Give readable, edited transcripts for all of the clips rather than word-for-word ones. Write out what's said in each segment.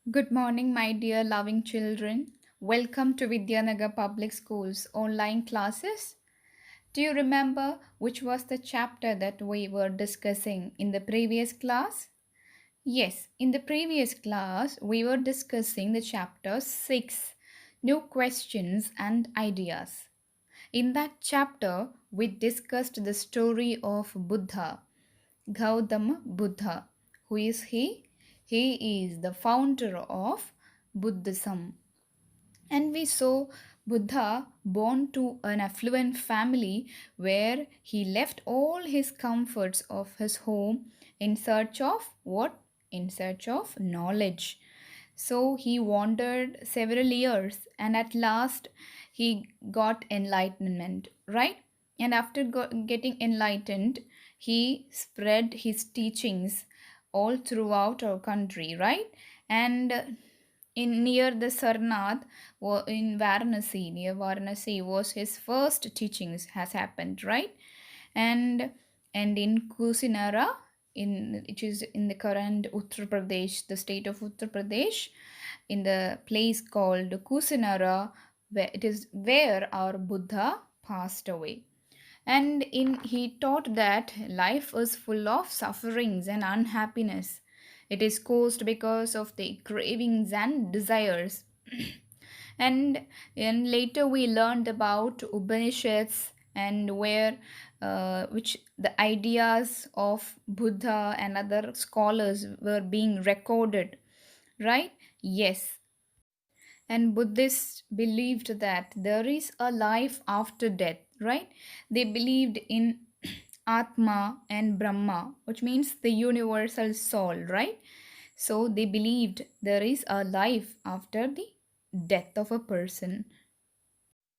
Good morning, my dear loving children. Welcome to Vidyanagar Public School's online classes. Do you remember which was the chapter that we were discussing in the previous class? Yes, in the previous class, we were discussing the chapter 6 New Questions and Ideas. In that chapter, we discussed the story of Buddha, Gautama Buddha. Who is he? He is the founder of Buddhism. And we saw Buddha born to an affluent family where he left all his comforts of his home in search of what? In search of knowledge. So he wandered several years and at last he got enlightenment, right? And after getting enlightened, he spread his teachings all throughout our country, right? And in near the Sarnath in Varanasi, near Varanasi was his first teachings has happened, right? And in Kusinara, in which is in the current Uttar Pradesh, the state of Uttar Pradesh, in the place called Kusinara, where it is where our Buddha passed away. And in he taught that life is full of sufferings and unhappiness. It is caused because of the cravings and desires. And later we learned about Upanishads and where which the ideas of Buddha and other scholars were being recorded, right? Yes, and Buddhists believed that there is a life after death, right? They believed in Atma and Brahma, which means the universal soul, right? So they believed there is a life after the death of a person.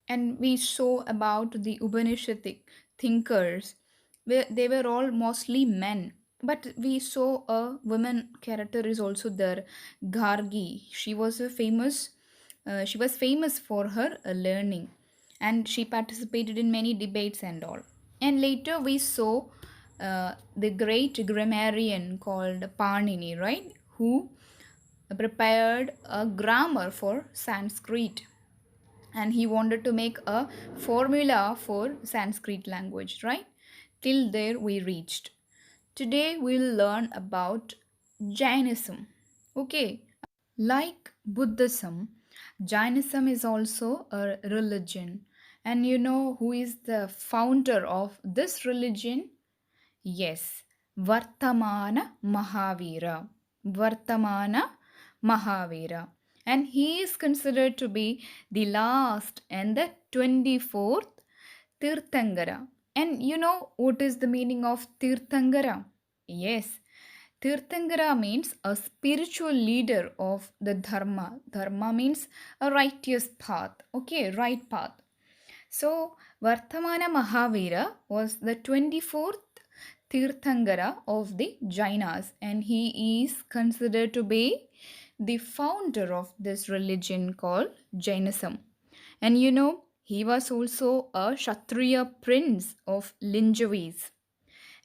And we saw about the Upanishadic thinkers, where they were all mostly men. But we saw a woman character is also there, Gargi. She was famous for her learning, and she participated in many debates and all. And later we saw the great grammarian called Panini, right? Who prepared a grammar for Sanskrit, and he wanted to make a formula for Sanskrit language, right? Till there we reached. Today we'll learn about Jainism. Okay, like Buddhism, Jainism is also a religion. And you know who is the founder of this religion? Yes, Vartamana Mahavira. Vartamana Mahavira. And he is considered to be the last and the 24th Tirthangara. And you know what is the meaning of Tirthangara? Yes, Tirthangara means a spiritual leader of the Dharma. Dharma means a righteous path. Okay, right path. So, Vartamana Mahavira was the 24th Tirthangara of the Jainas, and he is considered to be the founder of this religion called Jainism. And you know, he was also a Kshatriya prince of Linjavis,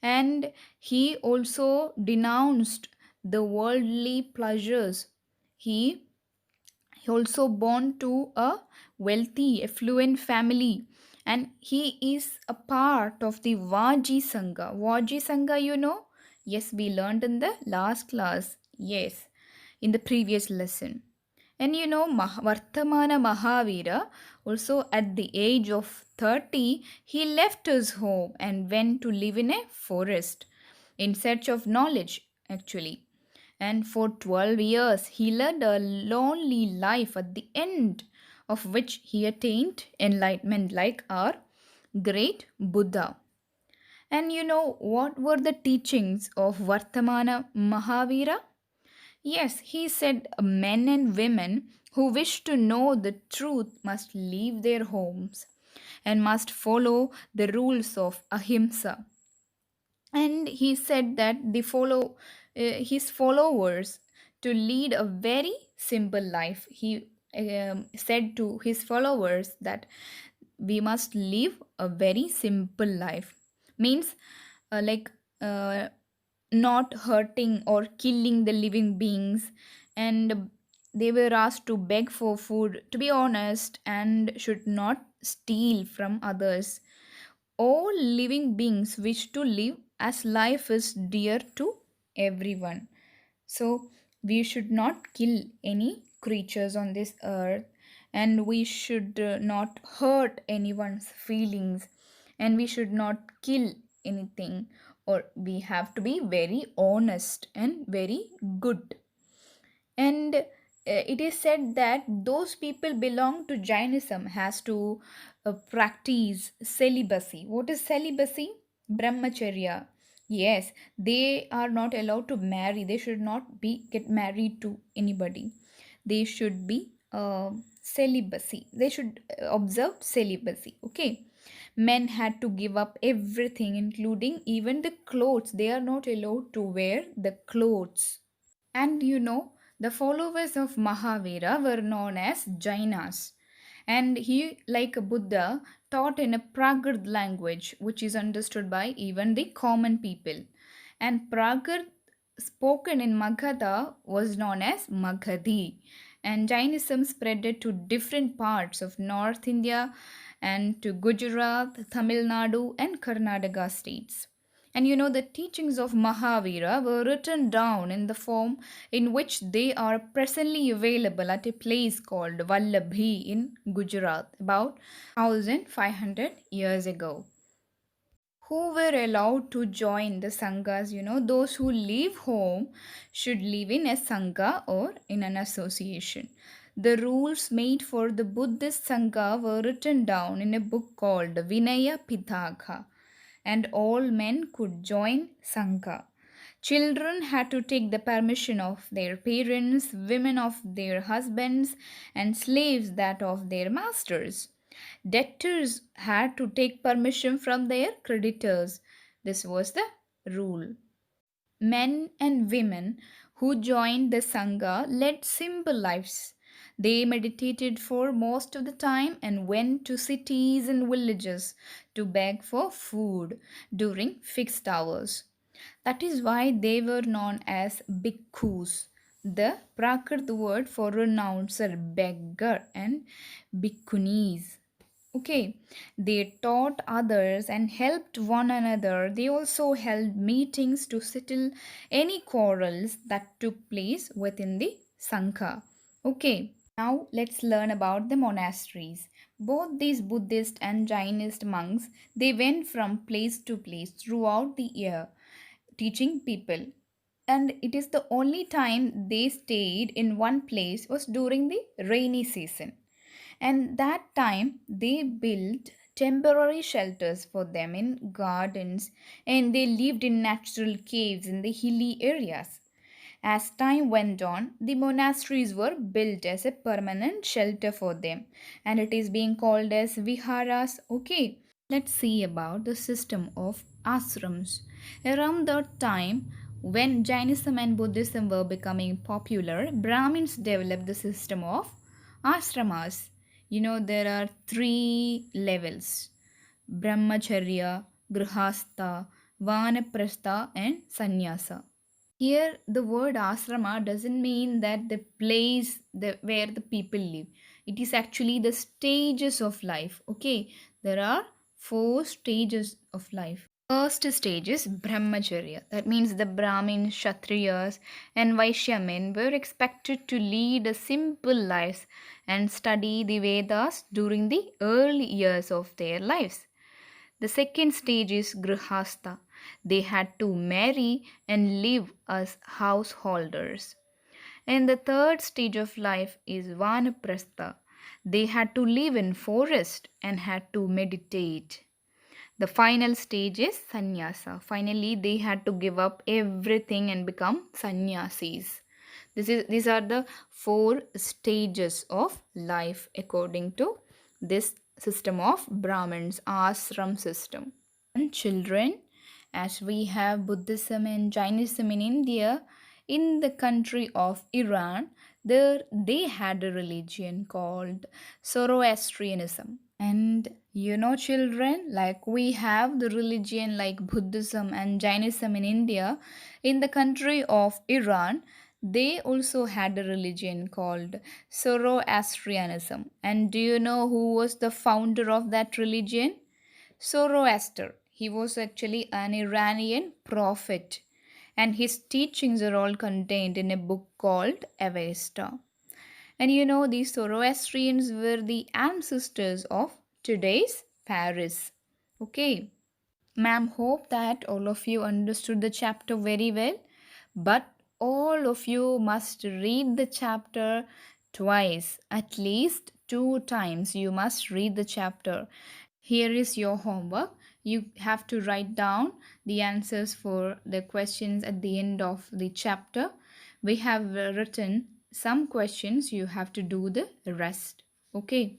and he also denounced the worldly pleasures. He also born to a wealthy, affluent family, and he is a part of the Vaji Sangha. Vaji Sangha, you know? Yes, we learned in the last class. Yes, in the previous lesson. And you know, Vartamana Mahavira, also at the age of 30, he left his home and went to live in a forest in search of knowledge, actually. And for 12 years, he led a lonely life at the end of which he attained enlightenment, like our great Buddha. And you know what were the teachings of Vartamana Mahavira? Yes, he said men and women who wish to know the truth must leave their homes and must follow the rules of ahimsa. And he said that his followers to lead a very simple life. He said to his followers that we must live a very simple life, means like not hurting or killing the living beings, and they were asked to beg for food, to be honest, and should not steal from others. All living beings wish to live as life is dear to everyone. So we should not kill any creatures on this earth, and we should not hurt anyone's feelings, and we should not kill anything, or we have to be very honest and very good. And it is said that those people belong to Jainism has to practice celibacy. What is celibacy? Brahmacharya. Yes, they are not allowed to marry. They should not be get married to anybody. They should be celibacy. They should observe celibacy. Okay. Men had to give up everything, including even the clothes. They are not allowed to wear the clothes. And the followers of Mahavira were known as Jainas. And he, like a Buddha, taught in a Prakrit language, which is understood by even the common people. And Prakrit spoken in Magadha was known as Magadhi. And Jainism spread it to different parts of North India and to Gujarat, Tamil Nadu, and Karnataka states. And the teachings of Mahavira were written down in the form in which they are presently available at a place called Vallabhi in Gujarat about 1500 years ago. Who were allowed to join the sanghas? Those who leave home should live in a sangha or in an association. The rules made for the Buddhist sangha were written down in a book called Vinaya Pitaka, and all men could join sangha. Children had to take the permission of their parents, women of their husbands, and slaves that of their masters. Debtors had to take permission from their creditors. This was the rule. Men and women who joined the Sangha led simple lives. They meditated for most of the time and went to cities and villages to beg for food during fixed hours. That is why they were known as bhikkhus. The Prakrit word for renouncer, beggar, and bhikkhunis. Okay, they taught others and helped one another. They also held meetings to settle any quarrels that took place within the Sangha. Okay, now let's learn about the monasteries. Both these Buddhist and Jainist monks, they went from place to place throughout the year teaching people. And it is the only time they stayed in one place was during the rainy season. And that time they built temporary shelters for them in gardens, and they lived in natural caves in the hilly areas. As time went on, the monasteries were built as a permanent shelter for them, and it is being called as viharas. Okay, let's see about the system of ashrams. Around that time, when Jainism and Buddhism were becoming popular, Brahmins developed the system of ashramas. There are three levels: Brahmacharya, Grihastha, Vanaprastha, and Sannyasa. Here, the word asrama doesn't mean that the place where the people live. It is actually the stages of life. Okay, there are four stages of life. First stage is brahmacharya. That means the Brahmins, Kshatriyas, and Vaishyamen were expected to lead a simple lives and study the Vedas during the early years of their lives. The second stage is grihastha. They had to marry and live as householders. And the third stage of life is vanaprastha. They had to live in forest and had to meditate. The final stage is sannyasa. Finally, they had to give up everything and become sannyasis. These are the four stages of life according to this system of Brahmins, ashram system. And children, as we have Buddhism and Jainism in India, in the country of Iran, there they had a religion called Zoroastrianism. And children, like we have the religion like Buddhism and Jainism in India, in the country of Iran, They also had a religion called Zoroastrianism. And do you know who was the founder of that religion? Zoroaster. He was actually an Iranian prophet, and his teachings are all contained in a book called Avesta. And you know, these Zoroastrians were the ancestors of today's Paris. Okay. Ma'am, hope that all of you understood the chapter very well. But all of you must read the chapter twice, at least 2 times. You must read the chapter. Here is your homework. You have to write down the answers for the questions at the end of the chapter. We have written some questions, you have to do the rest. Okay.